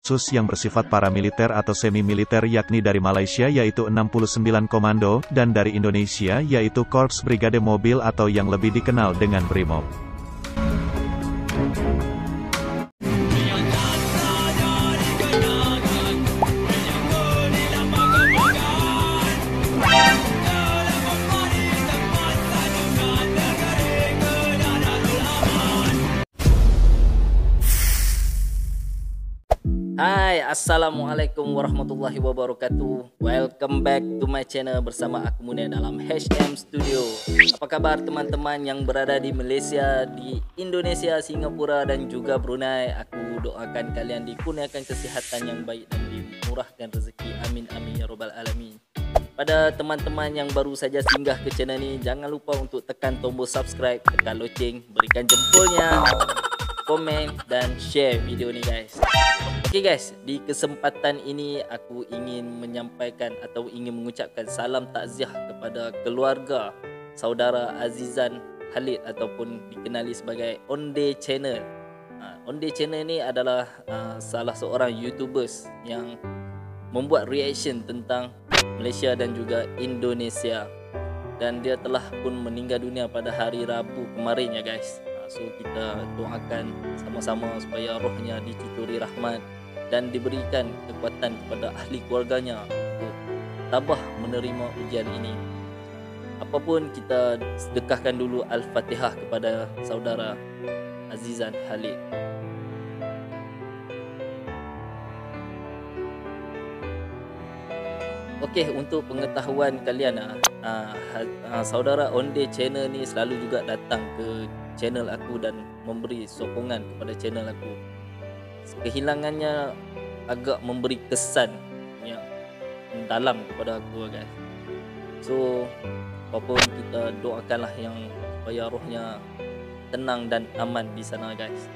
khusus yang bersifat paramiliter atau semi-militer yakni dari Malaysia yaitu 69 Komando, dan dari Indonesia yaitu Korps Brigade Mobil atau yang lebih dikenal dengan Brimob. Hai, assalamualaikum warahmatullahi wabarakatuh. Welcome back to my channel bersama aku Munir dalam HM Studio. Apa kabar teman-teman yang berada di Malaysia, di Indonesia, Singapura dan juga Brunei? Aku doakan kalian dikurniakan kesihatan yang baik dan dimurahkan rezeki. Amin amin ya robbal alamin. Pada teman-teman yang baru saja singgah ke channel ni, jangan lupa untuk tekan tombol subscribe, tekan loceng, berikan jempolnya, komen dan share video ni guys. Okey guys, di kesempatan ini aku ingin menyampaikan atau ingin mengucapkan salam takziah kepada keluarga saudara Azizan Khalid ataupun dikenali sebagai Onde Channel. Onde Channel ni adalah salah seorang YouTubers yang membuat reaction tentang Malaysia dan juga Indonesia, dan dia telah pun meninggal dunia pada hari Rabu kemarin ya guys. So kita doakan sama-sama supaya rohnya dicuturi rahmat dan diberikan kekuatan kepada ahli keluarganya untuk tabah menerima ujian ini. Apapun, kita sedekahkan dulu Al-Fatihah kepada saudara Azizan Khalid. Okey, untuk pengetahuan kalian, saudara Onde Channel ni selalu juga datang ke channel aku dan memberi sokongan kepada channel aku. Kehilangannya agak memberi kesan yang dalam kepada aku guys. So apapun, kita doakanlah yang supaya rohnya tenang dan aman di sana guys.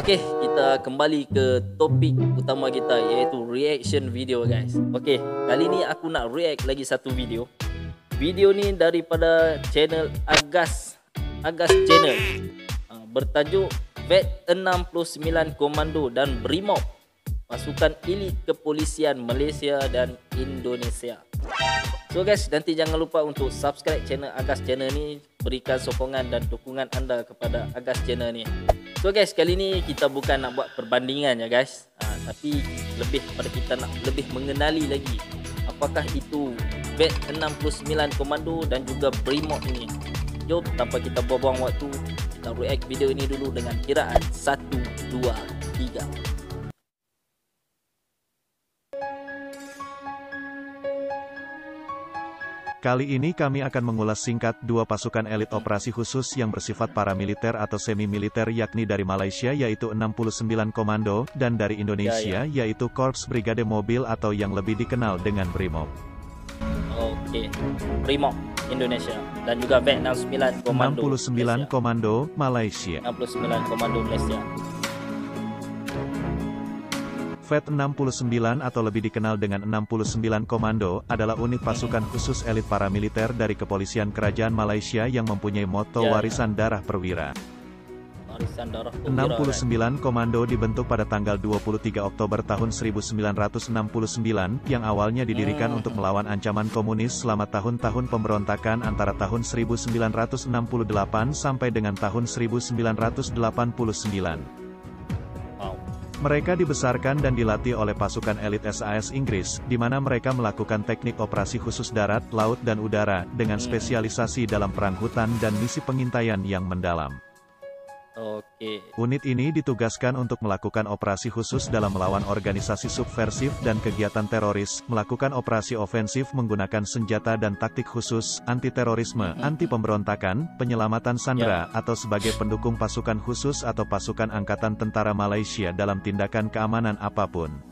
Okey, kita kembali ke topik utama kita iaitu reaction video guys. Okey, kali ni aku nak react lagi satu video. Video ni daripada channel Agas Channel, bertajuk Vet 69 Komando dan Brimob, pasukan elit kepolisian Malaysia dan Indonesia. So guys, nanti jangan lupa untuk subscribe channel Agas Channel ni, berikan sokongan dan dukungan anda kepada Agas Channel ni. So guys, kali ni kita bukan nak buat perbandingan ya guys, tapi lebih pada kita nak lebih mengenali lagi apakah itu Vet 69 Komando dan juga Brimob ini. Jom tanpa kita buang-buang waktu, kita react video ini dulu dengan kiraan 1, 2, 3. Kali ini kami akan mengulas singkat dua pasukan elit operasi khusus yang bersifat paramiliter atau semi-militer yakni dari Malaysia yaitu 69 Komando, dan dari Indonesia yaitu Korps Brigade Mobil atau yang lebih dikenal dengan Brimob. Okey, Brimob Indonesia dan juga Vet 69 Komando 69 Komando Malaysia. 69 Komando Malaysia. Vet 69 atau lebih dikenal dengan 69 Komando adalah unit pasukan khusus elit paramiliter dari kepolisian kerajaan Malaysia yang mempunyai moto warisan darah perwira. 69 Komando dibentuk pada tanggal 23 Oktober tahun 1969 yang awalnya didirikan untuk melawan ancaman komunis selama tahun-tahun pemberontakan antara tahun 1968 sampai dengan tahun 1989. Mereka dibesarkan dan dilatih oleh pasukan elit SAS Inggris, di mana mereka melakukan teknik operasi khusus darat, laut dan udara, dengan spesialisasi dalam perang hutan dan misi pengintaian yang mendalam. Oke. Unit ini ditugaskan untuk melakukan operasi khusus dalam melawan organisasi subversif dan kegiatan teroris, melakukan operasi ofensif menggunakan senjata dan taktik khusus, anti-terorisme, anti-pemberontakan, penyelamatan sandera, atau sebagai pendukung pasukan khusus atau pasukan angkatan tentara Malaysia dalam tindakan keamanan apapun.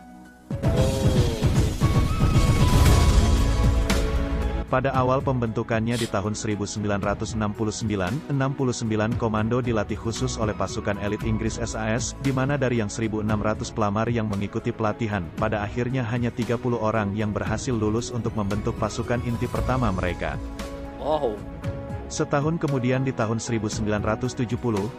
Pada awal pembentukannya di tahun 1969, 69 Komando dilatih khusus oleh pasukan elit Inggris SAS, di mana dari yang 1.600 pelamar yang mengikuti pelatihan, pada akhirnya hanya 30 orang yang berhasil lulus untuk membentuk pasukan inti pertama mereka. Wow. Setahun kemudian di tahun 1970,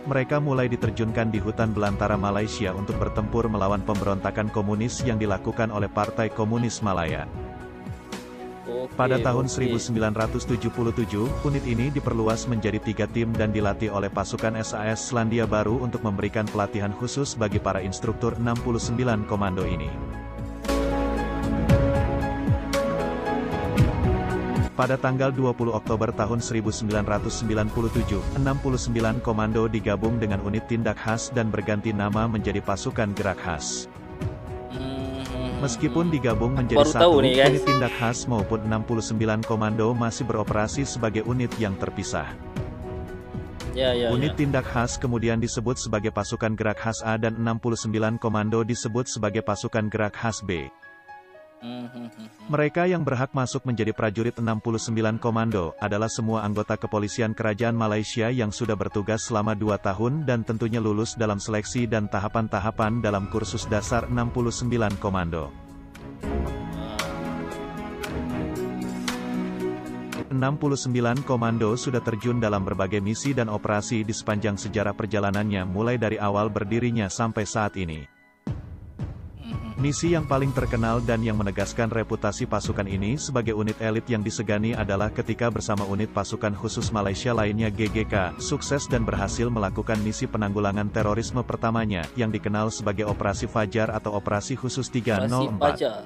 mereka mulai diterjunkan di hutan belantara Malaysia untuk bertempur melawan pemberontakan komunis yang dilakukan oleh Partai Komunis Malaya. Pada tahun 1977, unit ini diperluas menjadi 3 tim dan dilatih oleh pasukan SAS Selandia Baru untuk memberikan pelatihan khusus bagi para instruktur 69 komando ini. Pada tanggal 20 Oktober tahun 1997, 69 komando digabung dengan unit tindak khas dan berganti nama menjadi pasukan gerak khas. Meskipun digabung menjadi satu, unit tindak khas maupun 69 komando masih beroperasi sebagai unit yang terpisah. Unit tindak khas kemudian disebut sebagai pasukan gerak khas A dan 69 komando disebut sebagai pasukan gerak khas B. Mereka yang berhak masuk menjadi prajurit 69 komando adalah semua anggota kepolisian kerajaan Malaysia yang sudah bertugas selama 2 tahun dan tentunya lulus dalam seleksi dan tahapan-tahapan dalam kursus dasar 69 komando. 69 komando sudah terjun dalam berbagai misi dan operasi di sepanjang sejarah perjalanannya mulai dari awal berdirinya sampai saat ini. Misi yang paling terkenal dan yang menegaskan reputasi pasukan ini sebagai unit elit yang disegani adalah ketika bersama unit pasukan khusus Malaysia lainnya GGK, sukses dan berhasil melakukan misi penanggulangan terorisme pertamanya, yang dikenal sebagai Operasi Fajar atau Operasi Khusus 304.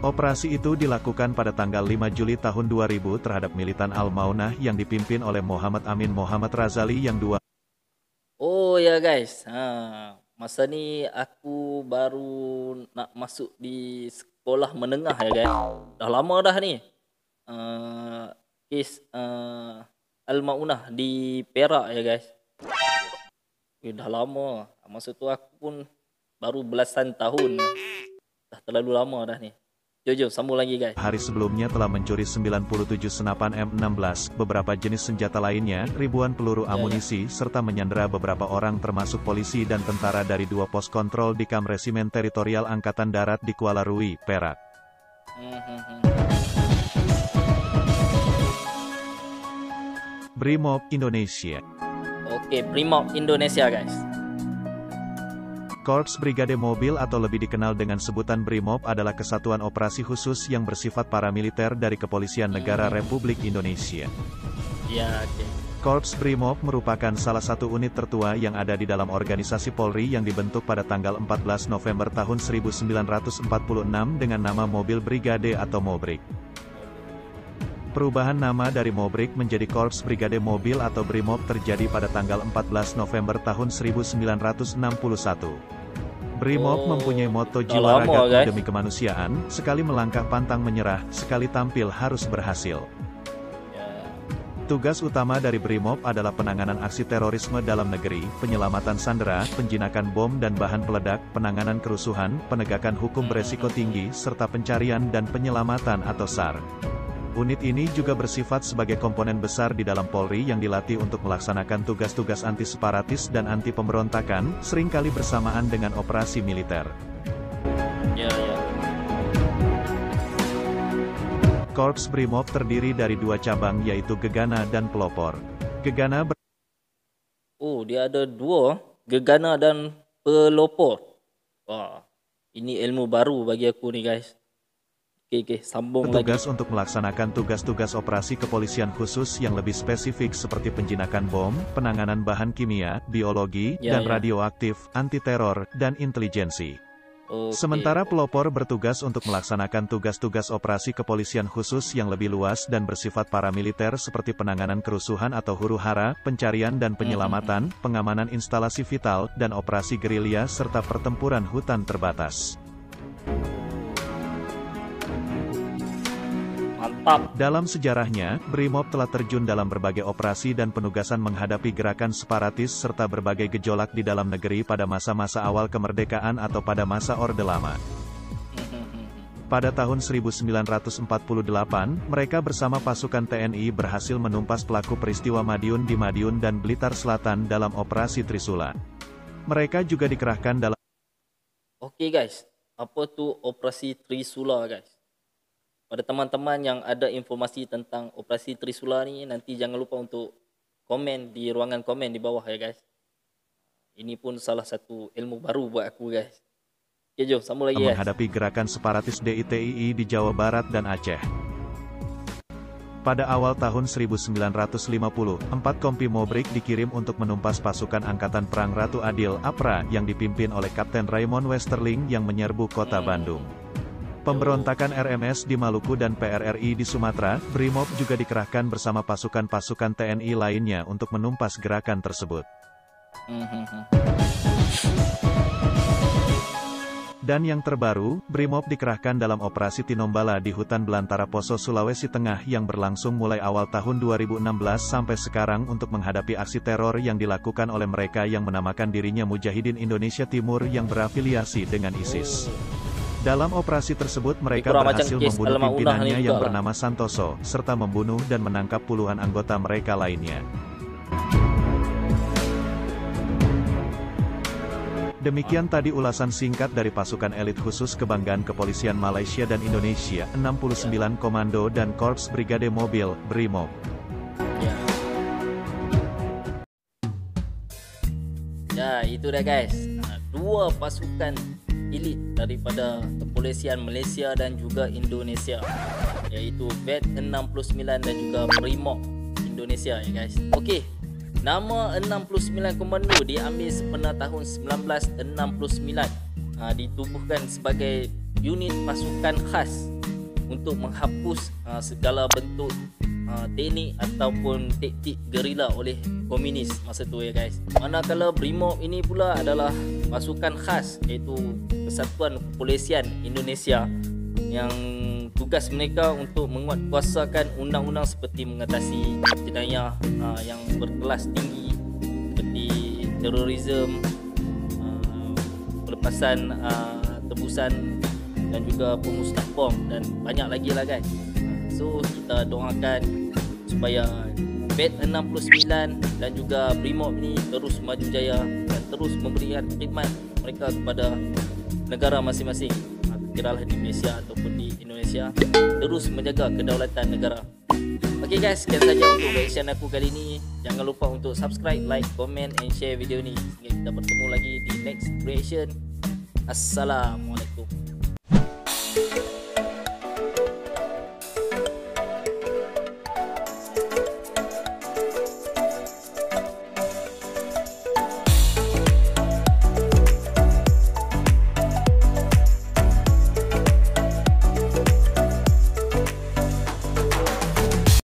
Operasi itu dilakukan pada tanggal 5 Juli tahun 2000 terhadap militan Al-Maunah yang dipimpin oleh Muhammad Amin Muhammad Razali yang Oh ya guys, masa ni aku baru nak masuk di sekolah menengah ya guys. Dah lama dah ni. Kes Al-Maunah di Perak ya guys. Dah lama. Masa tu aku pun baru belasan tahun. Dah terlalu lama dah ni. Jom, sambung lagi guys. Hari sebelumnya telah mencuri 97 senapan M16, beberapa jenis senjata lainnya, ribuan peluru amunisi, serta menyandera beberapa orang termasuk polisi dan tentara dari 2 pos kontrol di Kam Resimen Teritorial Angkatan Darat di Kuala Rui, Perak. Brimob Indonesia. Oke, Brimob Indonesia guys. Korps Brigade Mobil atau lebih dikenal dengan sebutan Brimob adalah kesatuan operasi khusus yang bersifat paramiliter dari Kepolisian Negara Republik Indonesia. Korps Brimob merupakan salah satu unit tertua yang ada di dalam organisasi Polri yang dibentuk pada tanggal 14 November tahun 1946 dengan nama Mobil Brigade atau Mobrik. Perubahan nama dari Mobrik menjadi Korps Brigade Mobil atau Brimob terjadi pada tanggal 14 November tahun 1961. Brimob mempunyai moto jiwa raga demi kemanusiaan, sekali melangkah pantang menyerah, sekali tampil harus berhasil. Tugas utama dari Brimob adalah penanganan aksi terorisme dalam negeri, penyelamatan sandera, penjinakan bom dan bahan peledak, penanganan kerusuhan, penegakan hukum beresiko tinggi, serta pencarian dan penyelamatan atau SAR. Unit ini juga bersifat sebagai komponen besar di dalam Polri yang dilatih untuk melaksanakan tugas-tugas anti-separatis dan anti-pemberontakan, seringkali bersamaan dengan operasi militer. Korps Brimob terdiri dari 2 cabang yaitu Gegana dan Pelopor. Gegana dia ada 2, Gegana dan Pelopor. Wah, ini ilmu baru bagi aku nih guys. Sambung petugas lagi. Untuk melaksanakan tugas-tugas operasi kepolisian khusus yang lebih spesifik seperti penjinakan bom, penanganan bahan kimia, biologi, dan radioaktif, anti-teror, dan intelijensi. Sementara pelopor bertugas untuk melaksanakan tugas-tugas operasi kepolisian khusus yang lebih luas dan bersifat paramiliter seperti penanganan kerusuhan atau huru-hara, pencarian dan penyelamatan, pengamanan instalasi vital, dan operasi gerilya serta pertempuran hutan terbatas. Dalam sejarahnya, Brimob telah terjun dalam berbagai operasi dan penugasan menghadapi gerakan separatis serta berbagai gejolak di dalam negeri pada masa-masa awal kemerdekaan atau pada masa Orde Lama. Pada tahun 1948, mereka bersama pasukan TNI berhasil menumpas pelaku peristiwa Madiun di Madiun dan Blitar Selatan dalam Operasi Trisula. Mereka juga dikerahkan dalam... Oke guys, apa tuh Operasi Trisula guys? pada teman-teman yang ada informasi tentang operasi Trisula ni, nanti jangan lupa untuk komen di ruangan komen di bawah ya guys. Ini pun salah satu ilmu baru buat aku guys. Oke, jom sambung lagi guys. Menghadapi gerakan separatis DITII di Jawa Barat dan Aceh. Pada awal tahun 1950, 4 kompi Mobrik dikirim untuk menumpas pasukan Angkatan Perang Ratu Adil (APRA) yang dipimpin oleh Kapten Raymond Westerling yang menyerbu kota Bandung. Pemberontakan RMS di Maluku dan PRRI di Sumatera, Brimob juga dikerahkan bersama pasukan-pasukan TNI lainnya untuk menumpas gerakan tersebut. Dan yang terbaru, Brimob dikerahkan dalam operasi Tinombala di hutan belantara Poso, Sulawesi Tengah yang berlangsung mulai awal tahun 2016 sampai sekarang untuk menghadapi aksi teror yang dilakukan oleh mereka yang menamakan dirinya Mujahidin Indonesia Timur yang berafiliasi dengan ISIS. Dalam operasi tersebut mereka berhasil membunuh pimpinannya yang bernama Santoso, serta membunuh dan menangkap puluhan anggota mereka lainnya. Demikian tadi ulasan singkat dari pasukan elit khusus kebanggaan kepolisian Malaysia dan Indonesia, 69 Komando dan Korps Brigade Mobil, Brimob. Ya, itu dah guys. Dua pasukan elit daripada kepolisian Malaysia dan juga Indonesia, yaitu BET 69 dan juga Brimob Indonesia ya guys. Okey, nama 69 Komando diambil sepenuh tahun 1969, ditubuhkan sebagai unit pasukan khas untuk menghapus segala bentuk teknik ataupun taktik gerila oleh komunis masa tu ya guys. Manakala Brimob ini pula adalah pasukan khas, iaitu Kesatuan Kepolisian Indonesia, yang tugas mereka untuk menguatkuasakan undang-undang seperti mengatasi jenayah yang berkelas tinggi seperti terorisme, pelepasan tebusan dan juga pemusnah bom dan banyak lagi lah guys. So kita doakan supaya BET 69 dan juga Brimob ni terus maju jaya dan terus memberikan khidmat mereka kepada negara masing-masing, kiralah di Malaysia ataupun di Indonesia, terus menjaga kedaulatan negara. Okey guys, sekian saja untuk reaction aku kali ini. Jangan lupa untuk subscribe, like, comment and share video ni. Sehingga kita bertemu lagi di next reaction. Assalamualaikum.